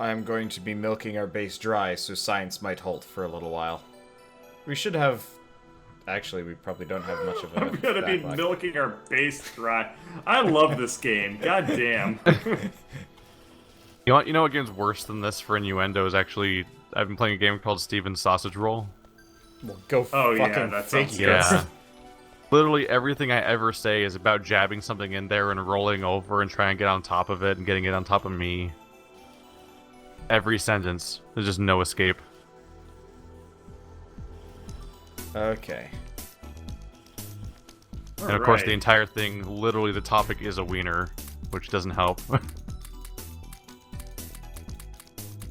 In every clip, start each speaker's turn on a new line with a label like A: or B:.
A: I'm going to be milking our base dry, so science might halt for a little while. We should have... Actually, we probably don't have much of a
B: I'm gonna be
A: backlog.
B: milking our base dry. I love this game. God damn.
C: You know what game's worse than this for innuendo is actually... I've been playing a game called Steven's Sausage Roll.
A: Well, go
B: Oh, yeah,
A: fucking
B: that sounds
A: figure.
B: good.
C: Yeah. Literally everything I ever say is about jabbing something in there and rolling over and trying to get on top of it and getting it on top of me. Every sentence. There's just no escape.
A: Okay.
C: And of course, the entire thing, literally the topic is a wiener, which doesn't help.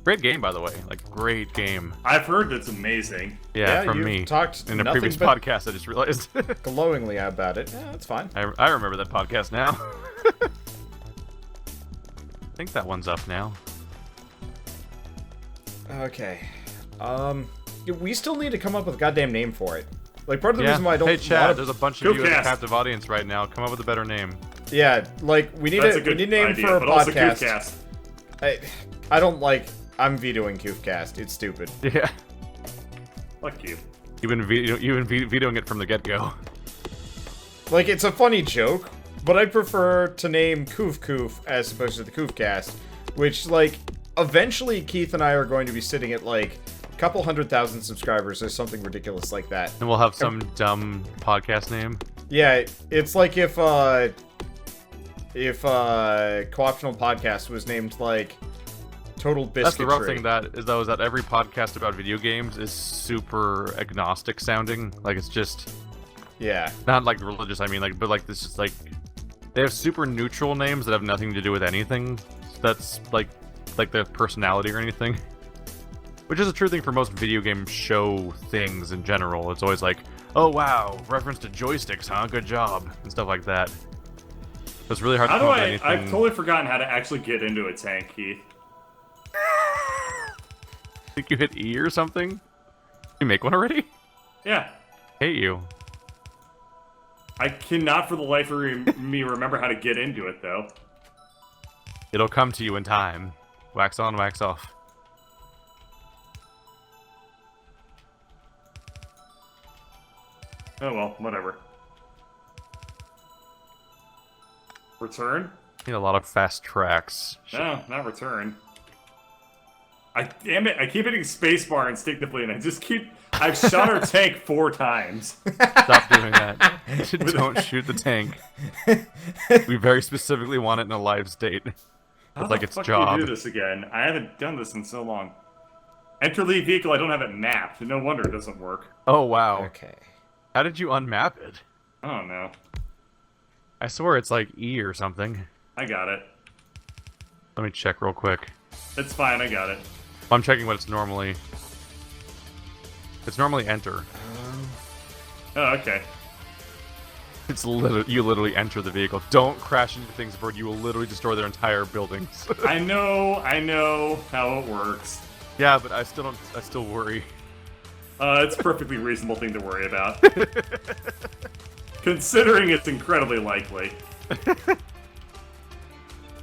C: Great game, by the way. Like, great game.
B: I've heard it's amazing.
C: Yeah, from
A: you've
C: me.
A: talked
C: In a
A: nothing
C: previous
A: but
C: podcast, I just realized.
A: glowingly about it. Yeah, that's fine.
C: I remember that podcast now. I think that one's up now.
A: Okay. We still need to come up with a goddamn name for it. Like, part of the reason why I don't
C: Hey, Chad,
A: want
C: there's a bunch of you in the
B: Coopcast.
C: captive audience right now. Come up with a better name.
A: Yeah, like, we need
B: That's
A: a
B: a good
A: name
B: idea,
A: for a
B: but also
A: podcast.
B: Coopcast.
A: I don't like... I'm vetoing Coopcast. It's stupid.
C: Yeah.
B: Fuck you.
C: You've been vetoing it from the get-go.
A: Like, it's a funny joke, but I'd prefer to name Koof Koof as opposed to the Koofcast, which, like, eventually Keith and I are going to be sitting at, like, a couple 100,000 subscribers or something ridiculous like that.
C: And we'll have some dumb podcast name.
A: Yeah, it's like if Co-optional Podcast was named, like, Total Biscuitry.
C: That's the rough thing is that every podcast about video games is super agnostic sounding. Like, it's just...
A: Yeah.
C: Not like religious, I mean, like, but like, this is like... They have super neutral names that have nothing to do with anything. That's, like their personality or anything. Which is a true thing for most video game show things in general. It's always like, oh wow, reference to joysticks, huh? Good job. And stuff like that. It's really hard to come up with anything.
B: I've totally forgotten how to actually get into a tank, Keith.
C: I think you hit E or something? You make one already?
B: Yeah.
C: Hate you.
B: I cannot for the life of me remember how to get into it, though.
C: It'll come to you in time. Wax on, wax off.
B: Oh well, whatever. Return?
C: Need a lot of fast tracks.
B: No, not return. Damn it, I keep hitting spacebar instinctively and I've shot our tank 4 times.
C: Stop doing that. Don't shoot the tank. We very specifically want it in a live state.
B: How
C: It's like
B: the
C: its
B: fuck
C: job.
B: do you do this again? I haven't done this in so long. Enter leave vehicle, I don't have it mapped. No wonder it doesn't work.
C: Oh wow.
A: Okay.
C: How did you unmap it?
B: I don't know.
C: I swear it's like E or something.
B: I got it.
C: Let me check real quick.
B: It's fine, I got it.
C: I'm checking what it's normally. It's normally enter.
B: Oh, okay.
C: It's you literally enter the vehicle. Don't crash into things, Bird. You will literally destroy their entire buildings.
B: I know how it works.
C: Yeah, but I still worry.
B: It's a perfectly reasonable thing to worry about. Considering it's incredibly likely.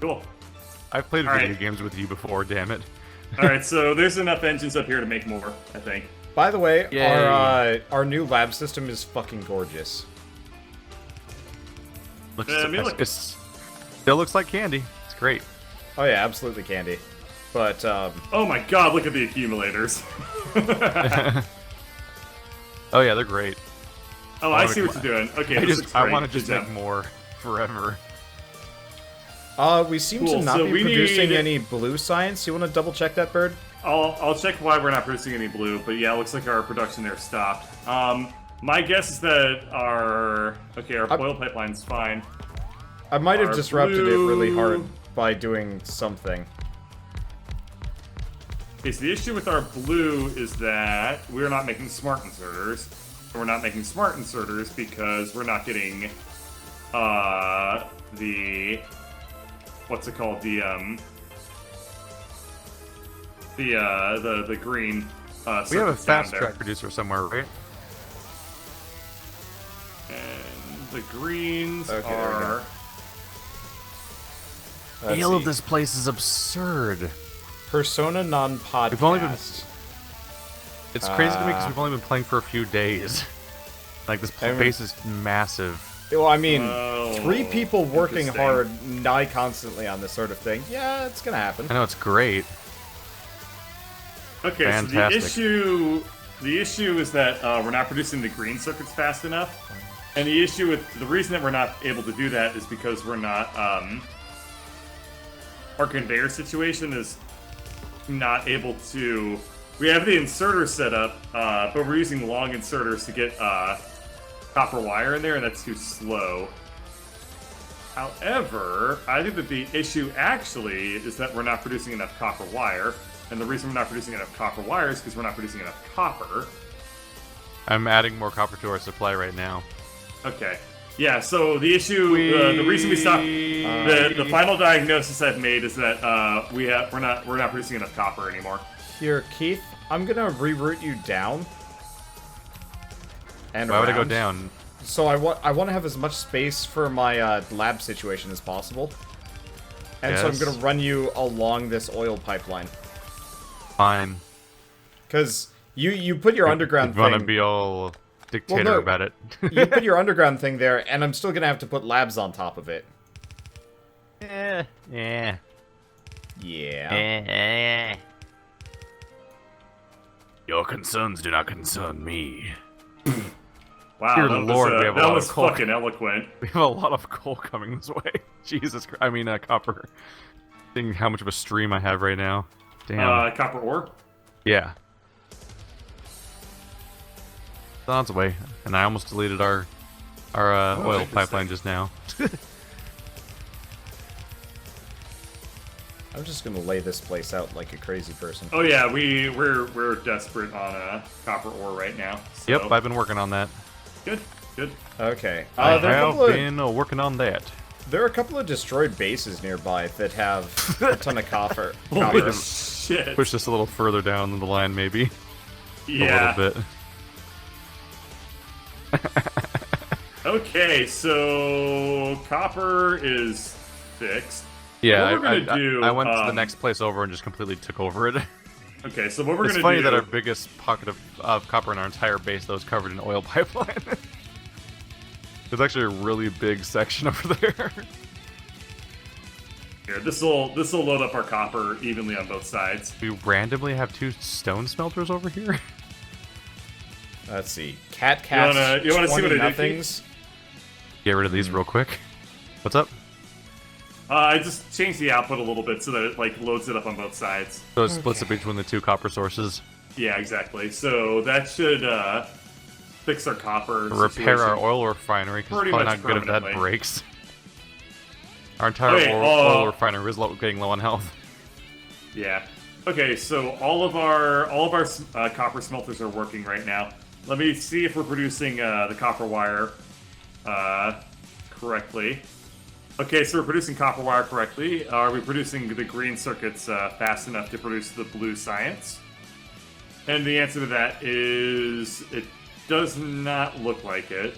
B: Cool.
C: I've played
B: All
C: video
B: right.
C: games with you before, damn it.
B: Alright, so there's enough engines up here to make more, I think.
A: By the way,
C: Yay.
A: our new lab system is fucking gorgeous.
C: Still looks like candy. It's great.
A: Oh yeah, absolutely candy. But,
B: Oh my god, look at the accumulators.
C: Oh yeah, they're great.
B: Oh, I see what you're doing. Okay, this looks
C: I
B: great.
C: want to
B: Good
C: just
B: job.
C: make more forever.
A: we seem
B: Cool,
A: to not
B: so
A: be
B: we
A: producing
B: need-
A: any blue science. You want to double check that, Bird?
B: I'll check why we're not producing any blue, but yeah, it looks like our production there stopped. My guess is that our oil pipeline's fine.
A: I might have
B: Our
A: disrupted it really
B: blue-
A: hard by doing something.
B: Okay, so the issue with our blue is that we're not making smart inserters. And we're not making smart inserters because we're not getting the what's it called? The green
C: We have a
B: circuits down
C: fast
B: there.
C: track producer somewhere, right?
B: And the greens
A: Okay, there we go.
B: are
A: Let's
C: Scale of
A: see.
C: this place is absurd.
A: Persona non-podcast.
C: We've only been... It's crazy to me because we've only been playing for a few days. Like, this base is massive.
A: Well, I mean, 3 people working hard nigh constantly on this sort of thing. Yeah, it's gonna happen.
C: I know, it's great.
B: Okay,
C: Fantastic.
B: so the issue is that we're not producing the green circuits fast enough. And the reason that we're not able to do that is because we're not, our conveyor situation is not able to, we have the inserter set up, but we're using long inserters to get, copper wire in there, and that's too slow. However, I think that the issue actually is that we're not producing enough copper wire, and the reason we're not producing enough copper wire is because we're not producing enough copper.
C: I'm adding more copper to our supply right now.
B: Okay. Yeah, so the issue, the reason we stopped, the final diagnosis I've made is that we're not producing enough copper anymore.
A: Here, Keith, I'm gonna reroute you down. And
C: Why would I go down?
A: So I want to have as much space for my lab situation as possible. And so I'm gonna run you along this oil pipeline.
C: Fine.
A: Because you put your underground thing...
C: You want to be all dictator about it.
A: You put your underground thing there, and I'm still gonna have to put labs on top of it.
C: Yeah.
A: Yeah.
C: Your concerns do not concern me.
B: Wow,
C: Dear
B: that
C: Lord,
B: was,
C: we have a
B: that
C: lot
B: was
C: of coal.
B: fucking eloquent.
C: We have a lot of coal coming this way. Jesus Christ. I mean, copper. Seeing how much of a stream I have right now. Damn.
B: Copper ore?
C: Yeah. It's on its way. And I almost deleted our oil pipeline just now.
A: I'm just gonna lay this place out like a crazy person.
B: Oh yeah, we're desperate on copper ore right now. So.
C: Yep, I've been working on that.
B: Good.
A: Okay.
C: I have been working on that.
A: There are a couple of destroyed bases nearby that have a ton of copper.
B: Holy shit.
C: Push this a little further down the line, maybe.
B: Yeah.
C: A little bit.
B: Okay, so copper is fixed.
C: Yeah,
B: I went
C: to the next place over and just completely took over it.
B: Okay, so what we're
C: It's
B: gonna
C: funny
B: do...
C: that our biggest pocket of copper in our entire base, though, is covered in oil pipeline. There's actually a really big section over there.
B: Here, this will load up our copper evenly on both sides.
C: We randomly have 2 stone smelters over here.
A: Let's see. Cats.
B: You wanna see what I did?
A: Nothings.
C: Get rid of these real quick. What's up?
B: I just changed the output a little bit so that it like loads it up on both sides.
C: So it splits it between the 2 copper sources.
B: Yeah, exactly. So that should fix our copper
C: Repair
B: situation.
C: our oil refinery, because it's probably not good if that
B: permanently.
C: breaks. Our entire oil refinery is getting low on health.
B: Yeah. Okay, so all of our copper smelters are working right now. Let me see if we're producing the copper wire correctly. Okay, so we're producing copper wire correctly. Are we producing the green circuits fast enough to produce the blue science? And the answer to that is it does not look like it.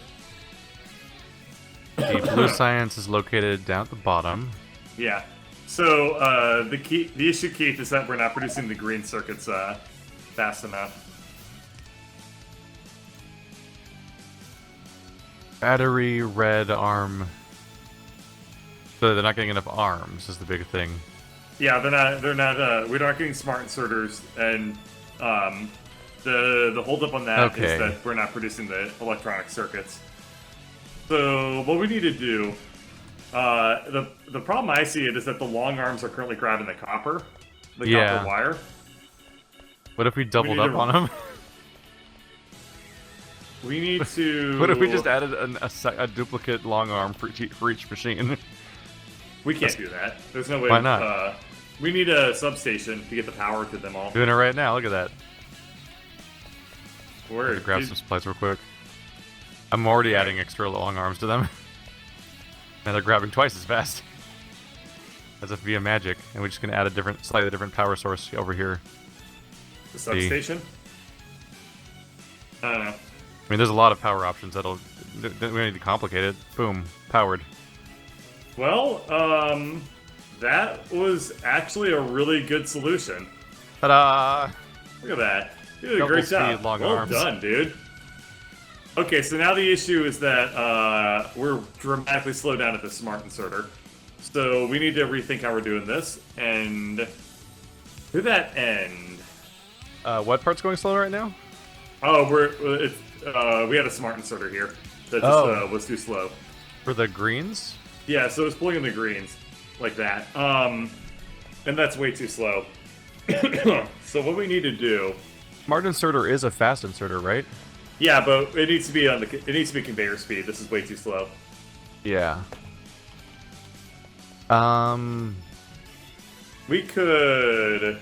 C: The blue science is located down at the bottom.
B: Yeah. So the issue, Keith, is that we're not producing the green circuits fast enough.
C: Battery, red arm. So they're not getting enough arms is the big thing.
B: Yeah, we're not getting smart inserters, and the holdup on that is that we're not producing the electronic circuits. So what we need to do, the problem I see it is that the long arms are currently grabbing the copper wire.
C: What if we doubled up on them?
B: We need to...
C: What if we just added a duplicate long arm for each machine?
B: We can't do that. There's no way.
C: Why not?
B: We need a substation to get the power to them all.
C: Doing it right now. Look at that.
B: Where?
C: Grab some supplies real quick. I'm already adding extra long arms to them. And they're grabbing twice as fast. As if via magic. And we're just going to add a slightly different power source over here.
B: The substation? I don't know.
C: I mean, there's a lot of power options we don't need to complicate it. Boom. Powered.
B: Well, That was actually a really good solution.
C: Ta-da!
B: Look at that. You did a
C: Double
B: great job.
C: speed, long
B: well
C: arms.
B: done, dude. Okay, so now the issue is that we're dramatically slowed down at the smart inserter. So we need to rethink how we're doing this. And to that end...
C: What part's going slow right now?
B: Oh, we had a smart inserter here that just was too slow.
C: For the greens?
B: Yeah, so it's pulling in the greens like that. And that's way too slow. So what we need to do...
C: Smart inserter is a fast inserter, right?
B: Yeah, but it needs to be conveyor speed. This is way too slow.
C: Yeah.
B: We could...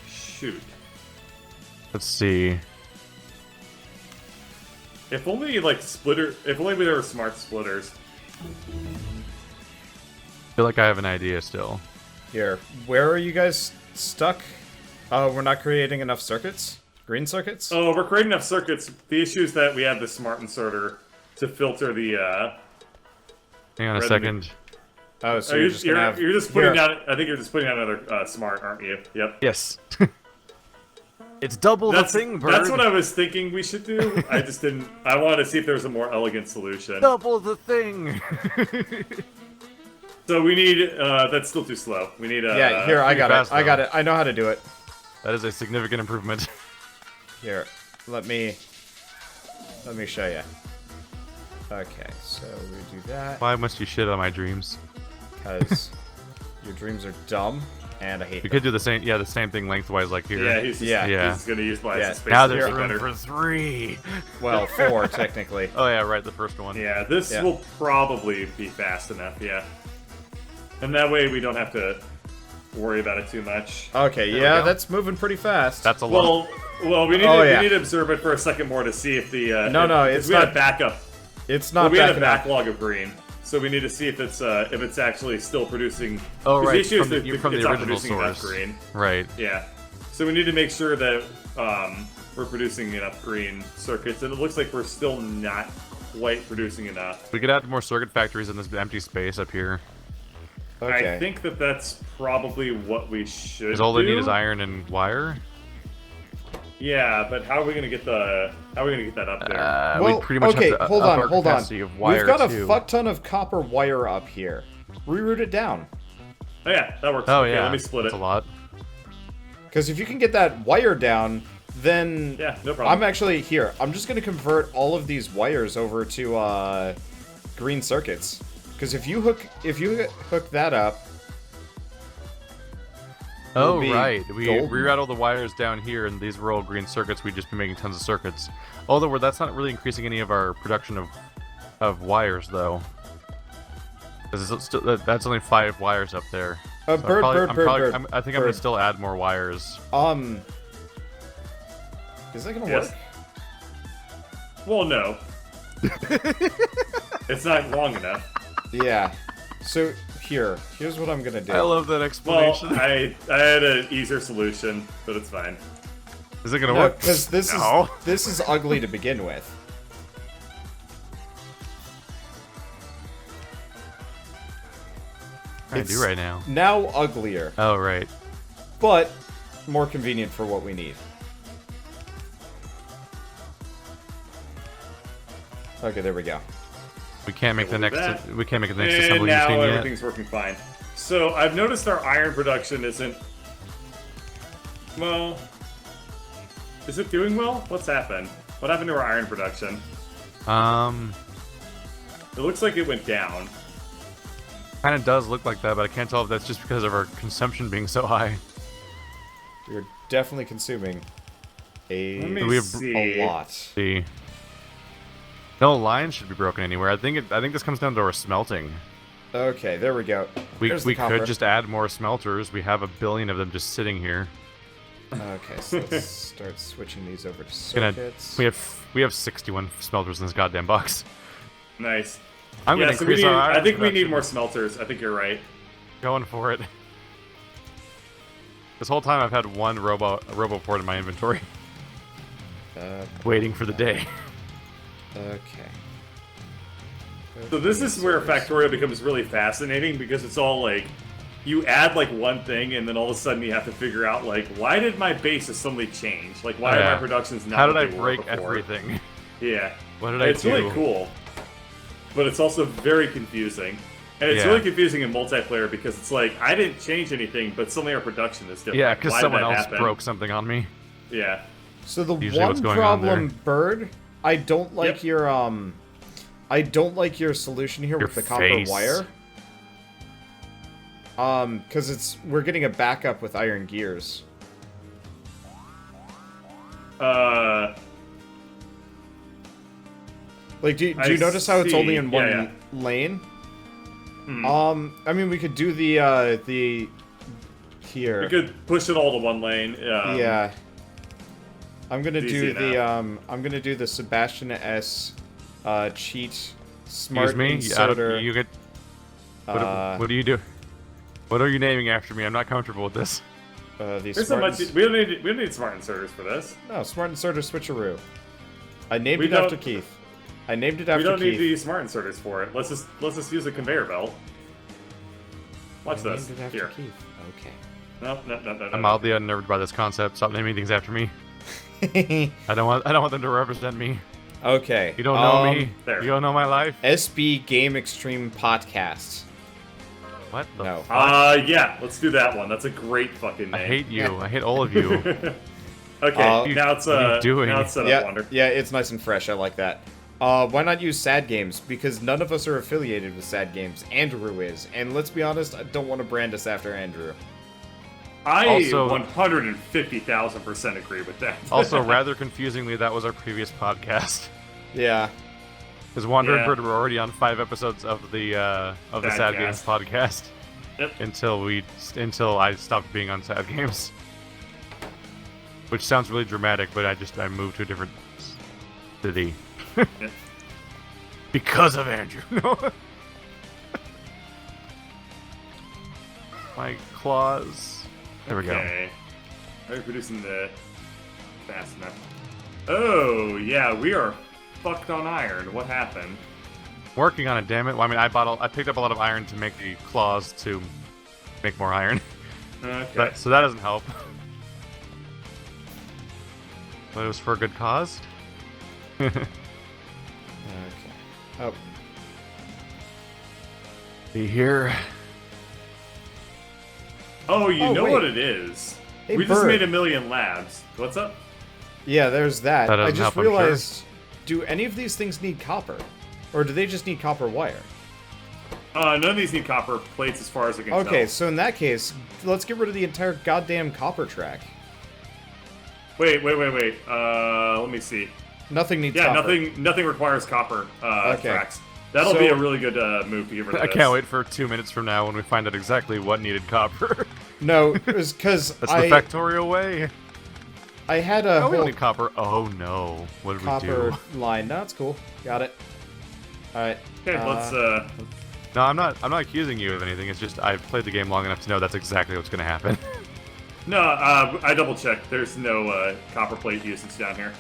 B: shoot.
C: Let's see.
B: If only, like, if only there were smart splitters.
C: I feel like I have an idea still.
A: Here, where are you guys stuck? We're not creating enough circuits? Green circuits?
B: Oh, we're creating enough circuits. The issue is that we have the smart inserter to filter the,
C: Hang on a
B: red
C: second.
A: Oh, so you're just gonna have...
B: You're just putting down... I think you're just putting down another smart, aren't you? Yep.
C: Yes. It's double the thing, Bird.
B: That's what I was thinking we should do. I just didn't... I wanted to see if there was a more elegant solution.
C: Double the thing!
B: So we need... that's still too slow. We need...
A: Yeah, here, I got
C: fast,
A: it. I got
C: though.
A: it. I know how to do it.
C: That is a significant improvement.
A: Here, let me show you. Okay, so we do that.
C: Why must you shit on my dreams?
A: Because your dreams are dumb, and I hate
C: We
A: them.
C: could do the same thing lengthwise like here.
B: Yeah, he's just,
A: Yeah.
B: he's going to utilize
A: Yeah.
B: the space
C: Now
B: a
C: there's
B: bit
C: room
B: better.
C: for 3!
A: Well, 4, technically.
C: Oh yeah, right, the first one.
B: Yeah, this
A: Yeah.
B: will probably be fast enough, yeah. And that way we don't have to worry about it too much.
A: Okay,
C: There we
A: yeah,
C: go.
A: that's moving pretty fast.
C: That's a lot.
B: Well, we need,
A: Oh,
B: to,
A: yeah.
B: we need to observe it for a second more to see if the...
A: No,
B: if
A: it's
B: we had
A: not-
B: a backup.
A: It's
B: Well,
A: not
B: we had a
A: backing up.
B: backlog of green, so we need to see if it's actually still producing...
C: Oh,
B: 'cause
C: right,
B: the issue
C: from
B: is
C: the-
B: that
C: from the
B: it's not
C: original
B: producing enough
C: source.
B: green.
C: Right.
B: Yeah. So we need to make sure that we're producing enough green circuits, and it looks like we're still not quite producing enough.
C: We could add more circuit factories in this empty space up here.
A: Okay.
B: I think that that's probably what we should
C: Because all they
B: do.
C: need is iron and wire.
B: Yeah, but how are we gonna get that up there?
A: Well,
C: we pretty much
A: okay,
C: have to
A: hold
C: up
A: on,
C: our
A: hold on.
C: capacity of wire
A: We've got a
C: too.
A: fuck ton of copper wire up here. Reroute it down.
B: Oh yeah, that works.
C: Oh
B: Okay,
C: yeah,
B: let me split
C: that's
B: it.
C: a lot.
A: Because if you can get that wire down, then...
B: Yeah, no problem.
A: I'm actually... Here, I'm just going to convert all of these wires over to, green circuits. Because if you hook that up...
C: Oh,
A: will be
C: right. We
A: golden.
C: reroute all the wires down here, and these were all green circuits. We'd just be making tons of circuits. Although that's not really increasing any of our production of wires, though. Because that's only 5 wires up there. So
A: Bird.
C: I think I'm going to still add more wires.
A: Is that gonna
B: Yes.
A: work?
B: Well, no. It's not long enough.
A: Yeah. So, here's what I'm gonna do.
C: I love that
B: Well,
C: explanation.
B: I had an easier solution, but it's fine.
C: Is it going to
A: No,
C: work?
A: because this
C: No.
A: is ugly to begin with.
C: What can I do right now?
A: Now uglier,
C: Oh, right.
A: but more convenient for what we need. Okay, there we go.
C: We can't make the
B: Look
C: next.
B: at that.
C: We can't make the next
B: And
C: assembly
B: now
C: machine yet.
B: everything's working fine. So I've noticed our iron production isn't... Well... Is it doing well? What's happened? What happened to our iron production? It looks like it went down.
C: Kind of does look like that, but I can't tell if that's just because of our consumption being so high.
A: We're definitely consuming
B: Let me
C: We have
B: see.
A: a lot.
C: See, no line should be broken anywhere. I think this comes down to our smelting.
A: Okay, there we go.
C: We
A: There's the copper.
C: could just add more smelters. We have 1 billion of them just sitting here.
A: Okay, so let's start switching these over to
C: Gonna-
A: circuits.
C: we have 61 smelters in this goddamn box.
B: Nice.
C: I'm
B: Yeah,
C: gonna
B: so we
C: increase
B: need,
C: our iron
B: I think we need
C: production.
B: more smelters. I think you're right.
C: Going for it. This whole time I've had one RoboPort in my inventory, waiting for the day.
A: Okay.
B: So this is where Factorio becomes really fascinating because it's all like, you add like one thing and then all of a sudden you have to figure out like, why did my bases suddenly change? Like, why are my productions not?
C: How did
B: what
C: I
B: they were
C: break
B: before?
C: everything?
B: Yeah.
C: What did I
B: It's
C: do?
B: really cool, but it's also very confusing. And it's really confusing in multiplayer because it's like, I didn't change anything, but suddenly our production is different.
C: Yeah, because
B: Why
C: someone
B: did that
C: else
B: happen?
C: broke something on me.
B: Yeah.
A: So the
C: Usually what's
A: one
C: going on
A: problem,
C: there.
A: Bird, I don't like your I don't like your solution here
C: Your
A: with the copper
C: face.
A: wire. Because we're getting a backup with iron gears. Like, do you notice how it's only in one lane? I mean, we could do the here.
B: We could push it all to one lane.
A: Yeah. I'm gonna do
B: easy
A: the
B: enough.
A: I'm gonna do the Sebastian S cheat smart
C: Excuse me?
A: inserter.
C: You get. What do you do? What are you naming after me? I'm not comfortable with this.
A: The
B: There's so
A: smart
B: much. We don't need smart inserters for this.
A: No, smart inserter switcheroo. I named
B: We
A: it after
B: don't-
A: Keith. I named it after
B: We don't
A: Keith.
B: need the smart inserters for it. Let's just use a conveyor belt. Watch
A: I
B: this.
A: named it after
B: Here.
A: Keith. Okay.
B: No.
C: I'm mildly unnerved by this concept. Stop naming things after me. I don't want them to represent me.
A: Okay.
C: You don't know me.
B: there.
C: You don't know my life.
A: SB Game Extreme Podcast.
C: What the
A: No.
C: fuck?
B: Yeah. Let's do that one. That's a great fucking name.
C: I hate you. I hate all of you.
B: Okay. Now it's
C: what are you doing?
B: Now it's set up,
A: Yeah,
B: Wander.
A: yeah, it's nice and fresh. I like that. Why not use Sad Games? Because none of us are affiliated with Sad Games. Andrew is, and let's be honest, I don't want to brand us after Andrew.
B: I
C: Also-
B: 150,000% agree with that.
C: Also, rather confusingly, that was our previous podcast.
A: Yeah.
C: Because Wander and
B: Yeah.
C: Bird were already on 5 episodes of the Sad Games podcast
B: Yep.
C: until I stopped being on Sad Games. Which sounds really dramatic, but I moved to a different city.
B: Yep.
C: Because of Andrew. No. My claws. There we go.
B: Okay. Are you producing the fast enough? Oh yeah, we are fucked on iron. What happened?
C: Working on it, damn it. Well, I mean, I picked up a lot of iron to make the claws to make more iron.
B: Okay.
C: So that doesn't help. But it was for a good cause.
A: Okay. Oh.
C: Be here.
B: Oh, you
A: Oh,
B: know
A: wait.
B: what it is.
A: Hey,
B: We just
A: Bird.
B: made a million labs. What's up?
A: Yeah, there's that.
C: That
A: I
C: doesn't
A: just
C: help, I'm sure.
A: realized, do any of these things need copper? Or do they just need copper wire?
B: None of these need copper plates as far as I can
A: Okay,
B: tell.
A: so in that case, let's get rid of the entire goddamn copper track.
B: Wait. Let me see.
A: Nothing needs
B: Yeah,
A: copper.
B: nothing requires copper
A: Okay.
B: tracks. That'll
A: So-
B: be a really good move to get rid of
C: I
B: this.
C: can't wait for 2 minutes from now when we find out exactly what needed copper.
A: No, it was because
C: That's the Factorio way.
A: I had a
C: Oh, we don't
A: whole
C: need copper. Oh no. What did we
A: copper
C: do?
A: line. No, it's cool. Got it. Alright.
B: Okay, let's
C: No, I'm not accusing you of anything. It's just I've played the game long enough to know that's exactly what's going to happen.
B: No, I double checked. There's no copper plate usage down here.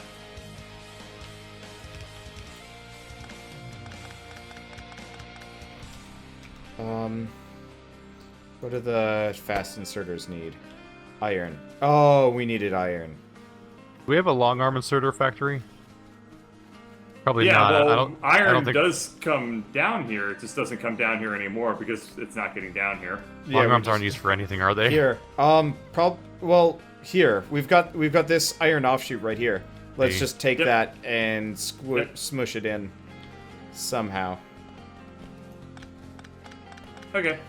A: What do the fast inserters need? Iron. Oh, we needed iron.
C: Do we have a long arm inserter factory? Probably
B: Yeah,
C: not.
B: well,
C: I don't
B: iron
C: think
B: does come down here. It just doesn't come down here anymore because it's not getting down here.
C: long
A: we
C: arms
A: just-
C: aren't used for anything, are they?
A: Here. Well, here. We've got this iron offshoot right here. Let's
C: Hey.
A: just take
B: Yep.
A: that and
B: Yep.
A: smush it in somehow.
B: Okay.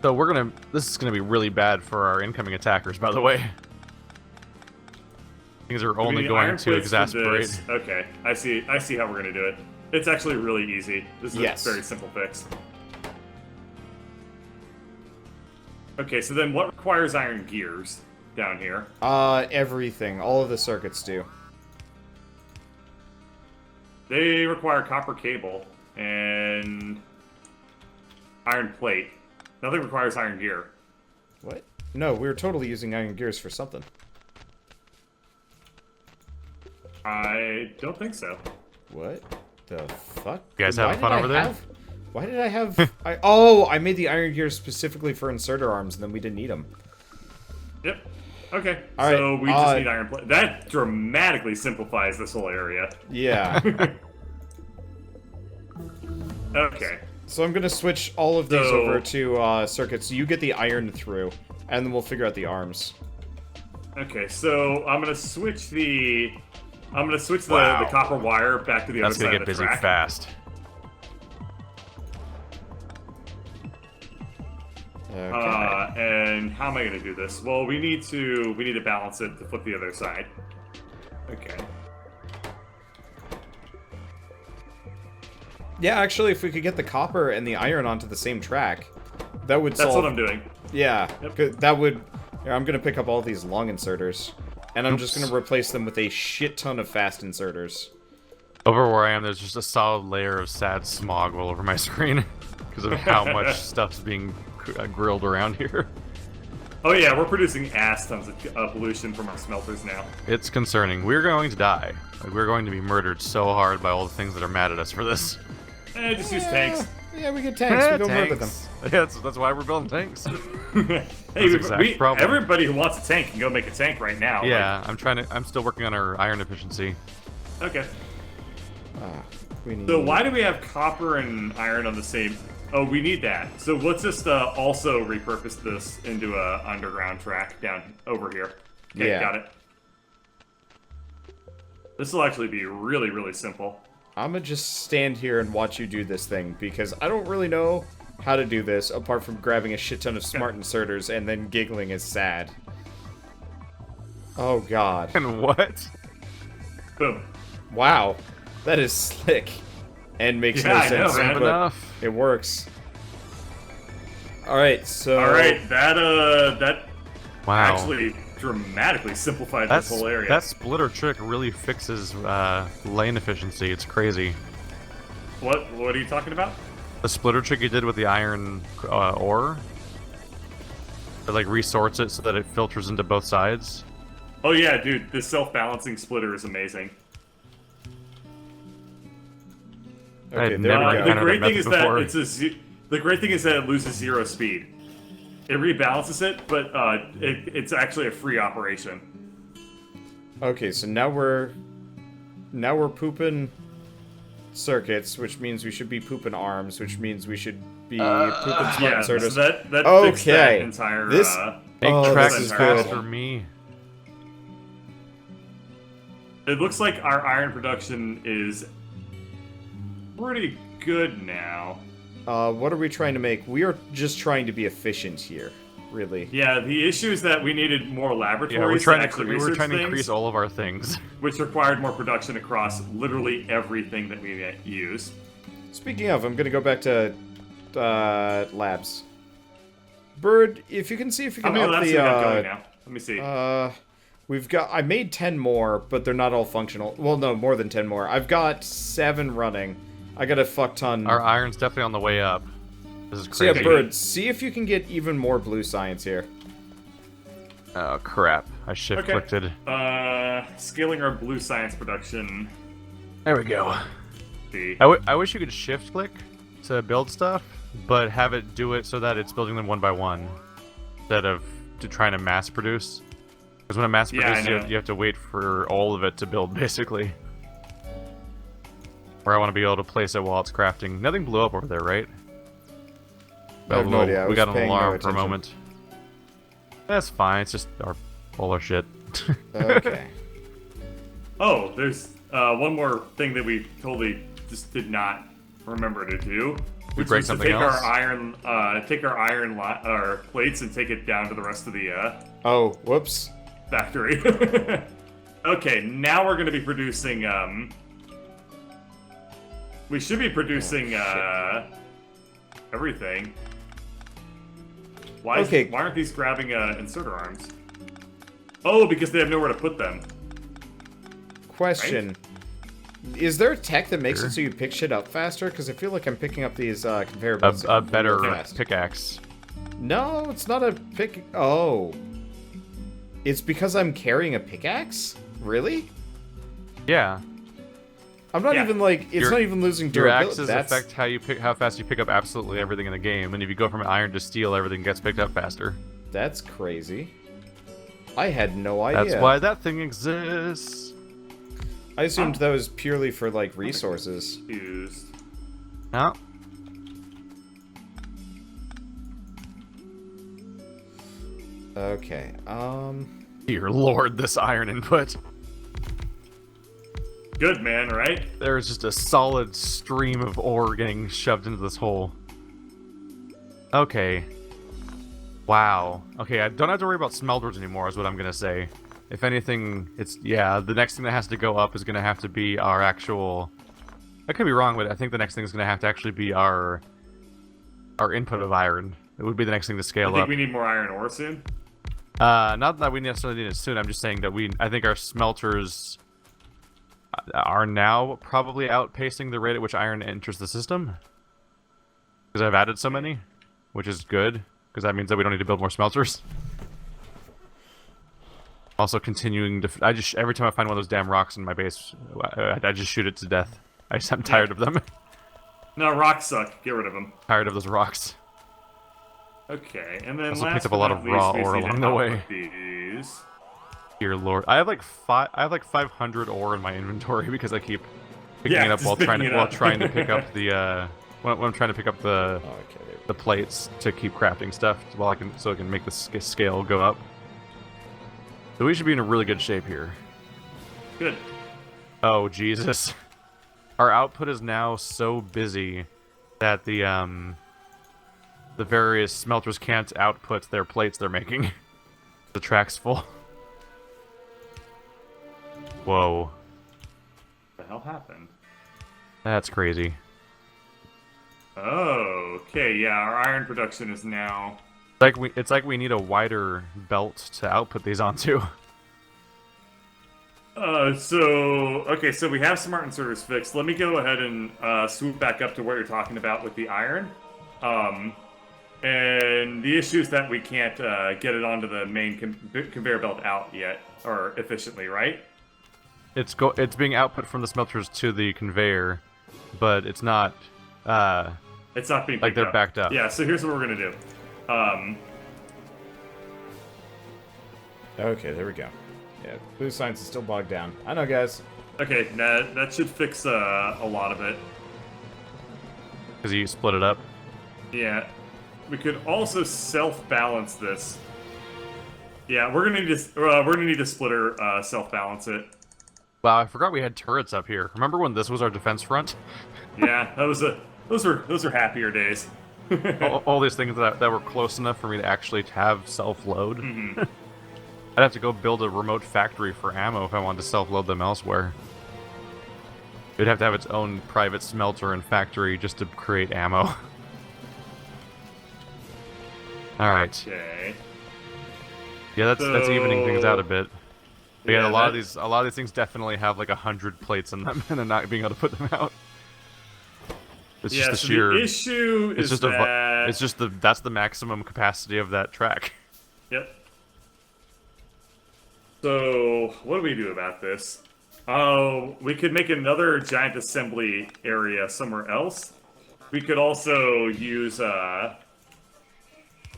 C: So this is gonna be really bad for our incoming attackers, by the way. Things are
B: We
C: only
B: need
C: going
B: iron
C: to
B: plates for
C: exasperate.
B: this. Okay, I see how we're gonna do it. It's actually really easy. This is
A: Yes.
B: a very simple fix. Okay, so then what requires iron gears down here?
A: Everything. All of the circuits do.
B: They require copper cable and iron plate. Nothing requires iron gear.
A: What? No, we were totally using iron gears for something.
B: I don't think so.
A: What? The fuck?
C: You guys having fun over there?
A: Why did I have... I made the iron gears specifically for inserter arms, and then we didn't need them.
B: Yep. Okay.
A: All
B: so
A: right,
B: we just need iron plate. That dramatically simplifies this whole area.
A: Yeah.
B: Okay.
A: So I'm going to switch all of these over to circuits. You get the iron through, and then we'll figure out the arms.
B: Okay, so I'm gonna switch the
C: Wow.
B: the copper wire back to the other
C: That's
B: side
C: gonna
B: of
C: get
B: the
C: busy
B: track.
C: fast.
A: Okay.
B: And how am I gonna do this? Well, we need to balance it to flip the other side. Okay.
A: Yeah, actually, if we could get the copper and the iron onto the same track, that would solve...
B: That's what I'm doing.
A: Yeah,
B: Yep.
A: that would... Here, I'm going to pick up all these long inserters, and I'm just
C: Oops.
A: going to replace them with a shit ton of fast inserters.
C: Over where I am, there's just a solid layer of sad smog all over my screen because of how much stuff's being grilled around here.
B: Oh yeah, we're producing ass tons of pollution from our smelters now.
C: It's concerning. We're going to die. Like, we're going to be murdered so hard by all the things that are mad at us for this.
B: Just use tanks.
A: Yeah, we get tanks. We go murder them.
C: Yeah, that's why we're building tanks.
B: Hey,
C: the exact problem.
B: everybody who wants a tank can go make a tank right now.
C: Yeah, I'm still working on our iron efficiency.
B: Like, okay.
A: We need...
B: So why do we have copper and iron on the same... Oh, we need that. So let's just also repurpose this into a underground track down over here. Okay,
A: Yeah.
B: got it. This will actually be really, really simple.
A: I'm gonna just stand here and watch you do this thing, because I don't really know how to do this, apart from grabbing a shit ton of smart inserters and then giggling as sad. Oh god.
C: And what?
B: Boom.
A: Wow. That is slick. And makes
B: Yeah,
A: no
B: I know,
A: sense,
B: man.
A: but
C: Enough.
A: it works. Alright, so...
B: Alright, that
C: Wow.
B: actually dramatically simplified this whole area.
C: That splitter trick really fixes lane efficiency. It's crazy.
B: What are you talking about?
C: The splitter trick you did with the iron ore, it like resorts it so that it filters into both sides.
B: Oh yeah, dude, this self-balancing splitter is amazing.
C: I had
A: Okay, there
C: never
A: we go.
B: The
C: encountered
B: great
C: that
B: thing is
C: method
B: that
C: before.
B: the great thing is that it loses 0 speed. It rebalances it, but it's actually a free operation.
A: Okay, so now we're pooping circuits, which means we should be pooping arms, which means we should be pooping smart
B: Yeah, so
A: inserters.
B: that fixed that
A: Okay.
B: entire...
A: This-
C: Make
A: Oh,
C: tracks
A: this is
C: fast
A: good.
C: for me.
B: It looks like our iron production is pretty good now.
A: What are we trying to make? We are just trying to be efficient here, really.
B: Yeah, the issue is that we needed more
C: Yeah,
B: laboratories
C: we
B: to actually
C: were
B: research
C: trying to
B: things,
C: increase all of our things.
B: which required more production across literally everything that we use.
A: Speaking of, I'm gonna go back to labs. Bird, if you can see if you
B: How
A: can
B: many
A: help
B: labs do we got going now? Let me see.
A: we've got... I made 10 more, but they're not all functional. Well, no, more than 10 more. I've got 7 running. I got a fuck ton.
C: Our iron's definitely on the way up. This is
A: So yeah,
C: crazy.
A: Bird, see if you can get even more blue science here.
C: Oh crap! I shift clicked it.
B: Scaling our blue science production.
C: There we go.
B: See.
C: I wish you could shift click to build stuff, but have it do it so that it's building them one by one, instead of trying to mass produce. Because when it mass
B: Yeah, I
C: produces,
B: know.
C: you have to wait for all of it to build, basically. Where I want to be able to place it while it's crafting. Nothing blew up over there, right?
A: I have no idea. I
C: We
A: was
C: got an
A: paying no
C: alarm for a
A: attention.
C: moment. That's fine. It's just our polar shit.
A: Okay.
B: Oh, there's one more thing that we totally just did not remember to do. Which
C: break
B: was to
C: something
B: take
C: else?
B: our iron plates and take it down to the rest of the
A: Oh, whoops.
B: factory. Okay, now we're going to be producing. We should be producing everything. Why aren't these grabbing inserter arms? Oh, because they have nowhere to put them.
A: Question. Is there a tech that makes
C: Sure.
A: it so you pick shit up faster? Because I feel like I'm picking up these conveyor belts.
C: A better
A: really fast.
C: pickaxe.
A: No, it's not a pick. Oh. It's because I'm carrying a pickaxe? Really?
C: Yeah.
A: I'm not
B: Yeah.
A: even like it's not even losing
C: Your
A: durability.
C: axes affect how fast you pick up absolutely everything in the game, and if you go from iron to steel, everything gets picked up faster.
A: That's crazy. I had no idea.
C: That's why that thing exists.
A: I assumed that was purely for like resources.
B: Used.
C: No.
A: Okay.
C: Dear Lord, this iron input.
B: Good, man, right?
C: There's just a solid stream of ore getting shoved into this hole. Okay. Wow. Okay, I don't have to worry about smelters anymore, is what I'm gonna say. If anything, the next thing that has to go up is gonna have to be our actual... I could be wrong, but I think the next thing is gonna have to actually be our input of iron. It would be the next thing to scale
B: I think
C: up.
B: we need more iron ore soon.
C: Not that we necessarily need it soon, I'm just saying that I think our smelters are now probably outpacing the rate at which iron enters the system. Because I've added so many, which is good, because that means that we don't need to build more smelters. Also continuing to... every time I find one of those damn rocks in my base, I just shoot it to death. I'm tired of them.
B: No, rocks suck. Get rid of them.
C: Tired of those rocks.
B: Okay, and then
C: Also
B: last
C: picked up a lot of raw ore along the way.
B: These.
C: Dear Lord, I have like 500 ore in my inventory because I keep picking it up while trying to pick up the when I'm trying to pick up the plates to keep crafting stuff so I can make the scale go up. So we should be in a really good shape here.
B: Good.
C: Oh Jesus, our output is now so busy that the various smelters can't output their plates they're making. The track's full. Whoa.
B: What the hell happened?
C: That's crazy.
B: Oh, okay, yeah, our iron production is now...
C: It's like we need a wider belt to output these onto.
B: So we have smart inserters fixed. Let me go ahead and swoop back up to what you're talking about with the iron. And the issue is that we can't get it onto the main conveyor belt out yet, or efficiently, right?
C: It's being output from the smelters to the conveyor, but it's not.
B: It's not being
C: like
B: picked
C: they're
B: up.
C: backed up.
B: Yeah. So here's what we're gonna do.
A: Okay, there we go. Yeah, blue science is still bogged down. I know, guys.
B: Okay, that should fix a lot of it.
C: Because you split it up.
B: Yeah. We could also self-balance this. Yeah, we're gonna need to splitter self-balance it.
C: Wow, I forgot we had turrets up here. Remember when this was our defense front?
B: Yeah, those are happier days.
C: all these things that were close enough for me to actually have self-load.
B: Mm-hmm.
C: I'd have to go build a remote factory for ammo if I wanted to self-load them elsewhere. It'd have to have its own private smelter and factory just to create ammo. Alright.
B: Okay.
C: Yeah, that's evening things out a bit. But yeah,
B: Yeah,
C: a lot of these things definitely have like 100 plates in them, and they're not being able to put them out. It's just the sheer.
B: The issue is that
C: that's the maximum capacity of that track.
B: Yep. So what do we do about this? We could make another giant assembly area somewhere else. We could also use the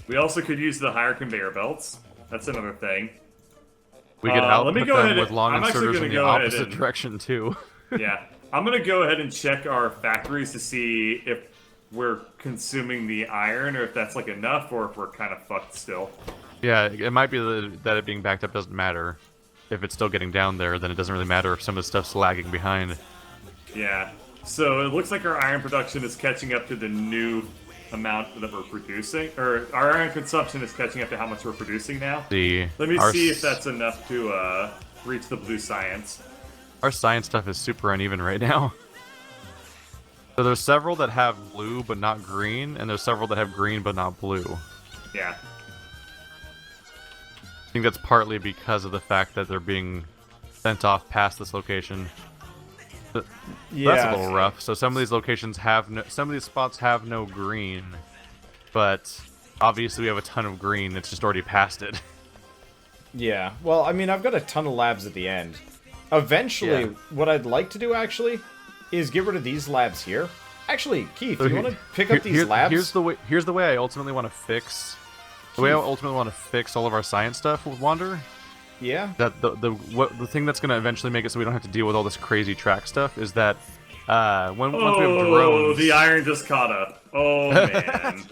B: higher conveyor belts. That's another thing.
C: We could output them with
B: I'm
C: long
B: actually
C: inserters
B: gonna
C: in the
B: go ahead
C: opposite
B: and-
C: direction too.
B: Yeah. I'm going to go ahead and check our factories to see if we're consuming the iron, or if that's like enough, or if we're kind of fucked still.
C: Yeah, it might be that it being backed up doesn't matter. If it's still getting down there, then it doesn't really matter if some of the stuff's lagging behind.
B: Yeah. So it looks like our iron production is catching up to the new amount that we're producing, or our iron consumption is catching up to how much we're producing now. Let me see if that's enough to reach the blue science.
C: Our science stuff is super uneven right now. So there's several that have blue but not green, and there's several that have green but not blue.
B: Yeah.
C: I think that's partly because of the fact that they're being sent off past this location.
A: Yeah,
C: that's a little rough. So some of these locations some of these spots have no green, but obviously we have a ton of green that's just already past it.
A: Yeah. Well, I mean, I've got a ton of labs at the end. Eventually, what I'd like to do actually is get rid of these labs here. Actually, Keith,
C: So
A: you want to pick up these labs?
C: Here's the way I ultimately want to fix. The way I ultimately want to fix all of our science stuff with Wander.
A: Yeah.
C: That the thing that's going to eventually make it so we don't have to deal with all this crazy track stuff is that once we have drones.
B: The iron just caught up. Oh man.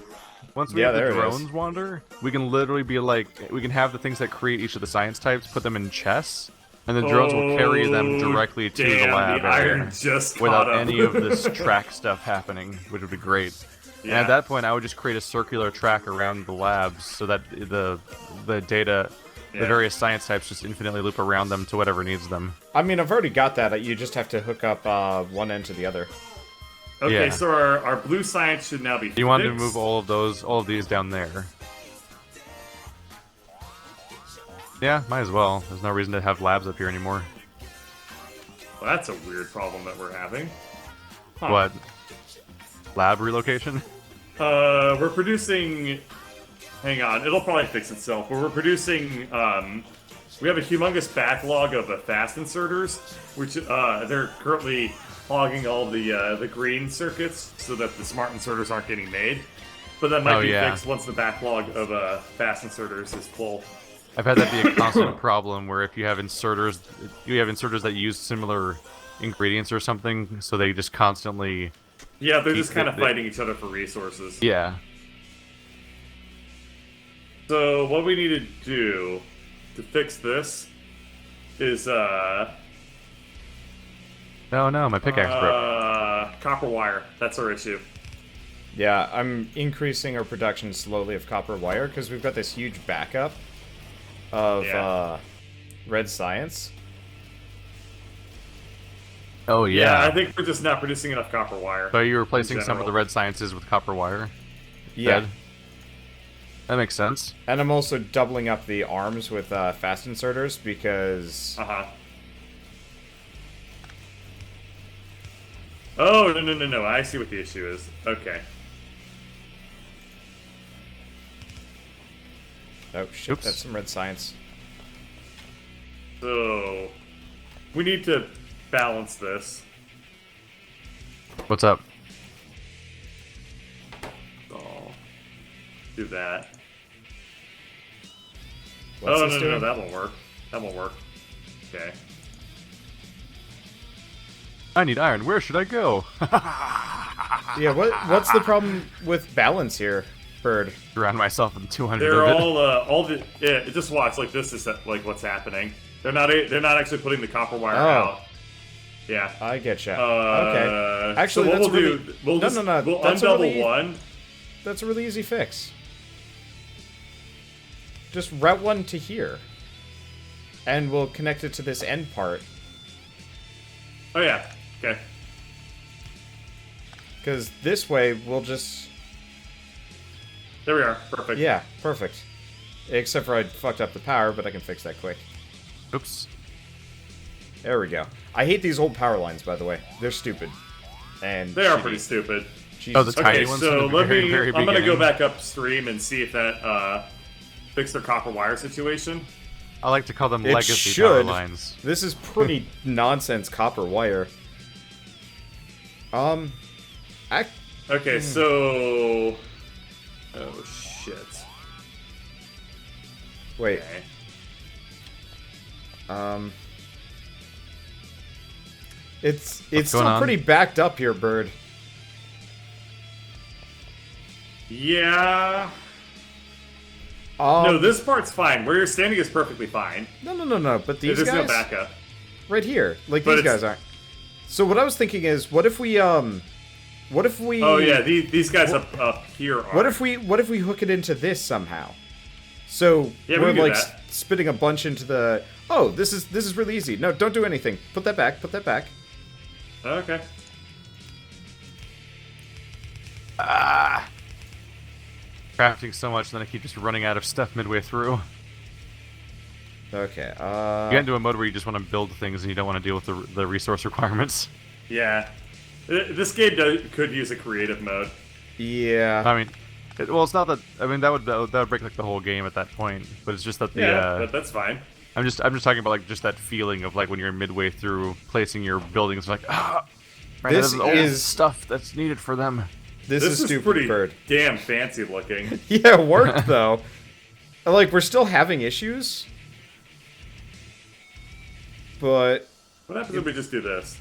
C: Once we have the drones Wander, we can literally be like, we can have the things that create each of the science types, put them in chests, and the drones will carry them directly to the lab
B: the iron just
C: without
B: caught up.
C: any of this track stuff happening, which would be great.
B: Yeah.
C: And at that point, I would just create a circular track around the labs so that the data, the various science types, just infinitely loop around them to whatever needs them.
A: I mean, I've already got that. You just have to hook up one end to the other.
B: Okay,
C: Yeah.
B: so our blue science should now be
C: You wanted to
B: fixed.
C: move all of these down there. Yeah, might as well. There's no reason to have labs up here anymore.
B: Well, that's a weird problem that we're having. Huh.
C: What? Lab relocation?
B: We're producing... Hang on, it'll probably fix itself. But we're producing... we have a humongous backlog of fast inserters, which they're currently hogging all the green circuits so that the smart inserters aren't getting made. But that might be fixed once the backlog of fast inserters is full.
C: I've had that be a constant problem where if you have inserters that use similar ingredients or something, so they just constantly...
B: Yeah, they're just kind of fighting each other for resources.
C: Yeah.
B: So what we need to do to fix this is
C: No, my pickaxe broke.
B: copper wire. That's our issue.
A: Yeah, I'm increasing our production slowly of copper wire because we've got this huge backup of red science.
C: Oh yeah.
B: I think we're just not producing enough copper wire.
C: So you're replacing some of the red sciences with copper wire?
A: Yeah.
C: Dead? That makes sense.
A: And I'm also doubling up the arms with fast inserters because...
B: Oh, no. I see what the issue is. Okay.
A: Oh, shit,
C: Oops.
A: that's some red science.
B: So, we need to balance this.
C: What's up?
B: So, do that.
A: What's
B: Oh,
A: this
B: no,
A: doing?
B: that won't work. That won't work. Okay.
C: I need iron. Where should I go?
A: Yeah, what's the problem with balance here, Bird?
C: Drown myself in 200
B: They're
C: of it.
B: all the just watch like this is like what's happening. They're not actually putting the copper wire out. Yeah.
A: I get you. Okay. Actually,
B: so what
A: that's
B: we'll
A: really...
B: do, we'll just,
A: no.
B: we'll
A: That's
B: undouble
A: really...
B: one.
A: That's a really easy fix. Just route one to here. And we'll connect it to this end part.
B: Oh yeah. Okay.
A: Because this way, we'll just...
B: There we are. Perfect.
A: Yeah, perfect. Except for I fucked up the power, but I can fix that quick.
C: Oops.
A: There we go. I hate these old power lines, by the way. They're stupid. And
B: They are
A: shitty.
B: pretty stupid.
A: Jesus.
C: Oh, the tiny
B: Okay,
C: ones
B: so
C: from the
B: let
C: very,
B: me.
C: very
B: I'm gonna go
C: beginning.
B: back upstream and see if that fixed their copper wire situation.
C: I like to call them
A: It
C: legacy power
A: should.
C: lines.
A: This is pretty nonsense copper wire.
B: Okay, so. Oh shit.
A: Wait.
B: Okay.
A: It's
C: going
A: still
C: on?
A: pretty backed up here, Bird.
B: Yeah. No, this part's fine. Where you're standing is perfectly fine.
A: No. But these
B: There's
A: guys
B: no backup.
A: right here, like
B: But
A: these
B: it's-
A: guys aren't. So what I was thinking is, what if we?
B: Oh yeah, these guys up here are.
A: What if we hook it into this somehow? So
B: Yeah, we
A: we're
B: can do
A: like
B: that.
A: spitting a bunch into the. Oh, this is really easy. No, don't do anything. Put that back. Put that back.
B: Okay.
C: Crafting so much, then I keep just running out of stuff midway through.
A: Okay.
C: You get into a mode where you just want to build things and you don't want to deal with the resource requirements.
B: Yeah. This game could use a creative mode.
A: Yeah.
C: I mean, it's not that. I mean, that would break like the whole game at that point. But it's just that the.
B: Yeah, but that's fine.
C: I'm just talking about like just that feeling of like when you're midway through placing your buildings, like
A: This is
C: stuff that's needed for them.
A: This is stupid,
B: pretty
A: Bird.
B: damn fancy looking.
A: Yeah, it worked though. Like, we're still having issues, but
B: What happens if we just do this?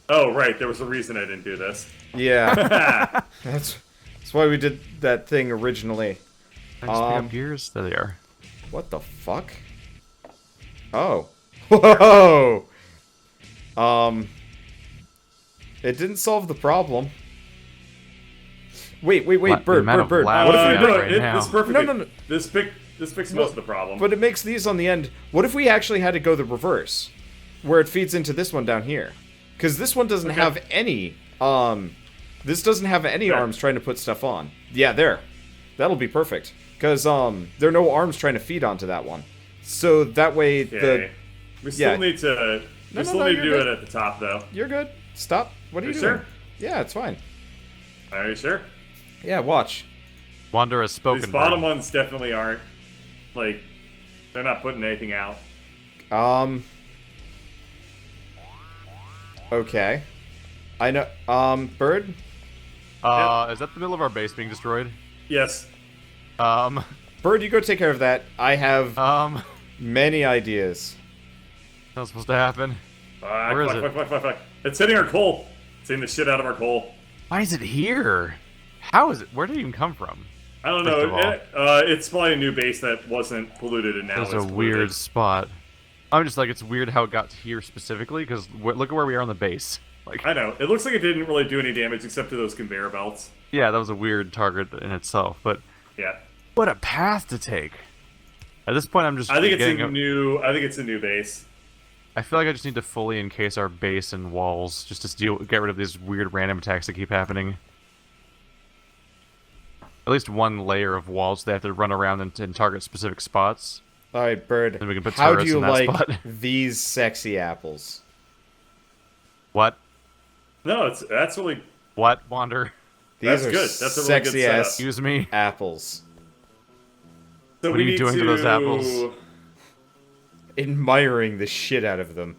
B: Oh, right. There was a reason I didn't do this.
A: yeah, that's why we did that thing originally.
C: Can I just pick up gears? There they are.
A: What the fuck? Oh, whoa. It didn't solve the problem. Wait, Bird.
C: amount of
A: What
C: lag
A: if we
C: we
A: do
C: got
A: it?
C: right now.
B: This perfect.
A: No.
B: This fixes most of the problem.
A: But it makes these on the end. What if we actually had to go the reverse, where it feeds into this one down here? Because this one doesn't have any. This doesn't have any arms trying to put stuff on. Yeah, there. That'll be perfect. Because there are no arms trying to feed onto that one. So that way
B: we still need to. We still need to do it at the top, though.
A: You're good. Stop. What are you doing?
B: Sure?
A: Yeah, it's fine.
B: Are you sure?
A: Yeah, watch.
C: Wander has spoken.
B: These bottom ones definitely aren't. Like, they're not putting anything out.
A: Okay. I know. Bird?
C: Is that the middle of our base being destroyed?
B: Yes.
A: Bird, you go take care of that. I have many ideas.
C: That's supposed to happen. Where is it?
B: Fuck. It's hitting our coal. It's hitting the shit out of our coal.
C: Why is it here? How is it? Where did it even come from?
B: I don't know. It's probably a new base that wasn't polluted, and now
C: That's
B: it's
C: a
B: polluted.
C: weird spot. I'm just like, it's weird how it got here specifically, because look at where we are on the base. Like,
B: I know. It looks like it didn't really do any damage except to those conveyor belts.
C: yeah, that was a weird target in itself, but
B: Yeah.
C: what a path to take. At this point, I'm just.
B: I think it's a new base.
C: I feel like I just need to fully encase our base and walls just to get rid of these weird random attacks that keep happening. At least one layer of walls. They have to run around and target specific spots.
A: All right, Bird.
C: Then we can put
A: how do
C: turrets
A: you
C: in that
A: like
C: spot.
A: these sexy apples?
C: What?
B: No, that's really.
C: What, Wander?
A: These
B: That's
A: are
B: good. That's a really good
A: sexy
B: setup.
A: ass
C: Excuse me?
A: apples.
B: So
C: What
B: we
C: are you
B: need
C: doing to those apples?
A: Admiring the shit out of them.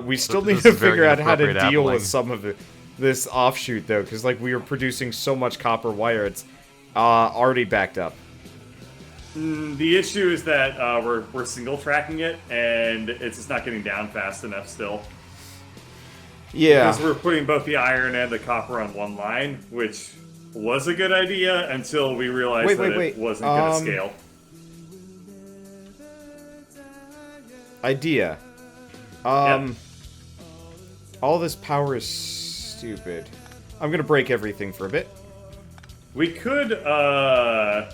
A: We still
C: This
A: need
C: is
A: to
C: very
A: figure out how to
C: inappropriate
A: deal
C: appling.
A: with some of this offshoot though, because like we were producing so much copper wire, it's already backed up.
B: The issue is that we're single tracking it, and it's just not getting down fast enough still.
A: Yeah.
B: Because we're putting both the iron and the copper on one line, which was a good idea until we realized that it wasn't going to scale.
A: Idea.
B: Yep.
A: All this power is stupid. I'm gonna break everything for a bit.
B: We could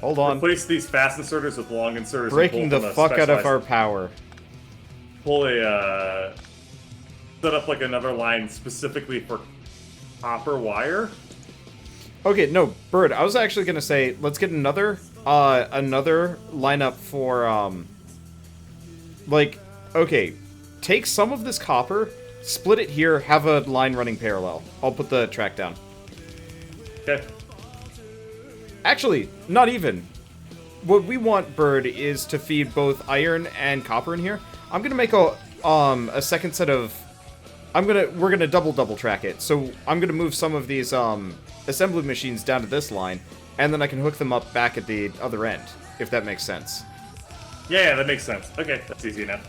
A: Hold on.
B: replace these fast inserters with long inserters.
A: Breaking
B: and
A: the
B: pull from a
A: fuck out of
B: specialized-
A: our power.
B: Pull a set up like another line specifically for copper wire.
A: Okay, no, Bird, I was actually gonna say, let's get another lineup for, like, okay, take some of this copper, split it here, have a line running parallel. I'll put the track down.
B: Okay.
A: Actually, not even. What we want, Bird, is to feed both iron and copper in here. I'm gonna make a second set of... We're gonna double track it. So I'm gonna move some of these, assembly machines down to this line, and then I can hook them up back at the other end, if that makes sense.
B: Yeah, that makes sense. Okay, that's easy enough.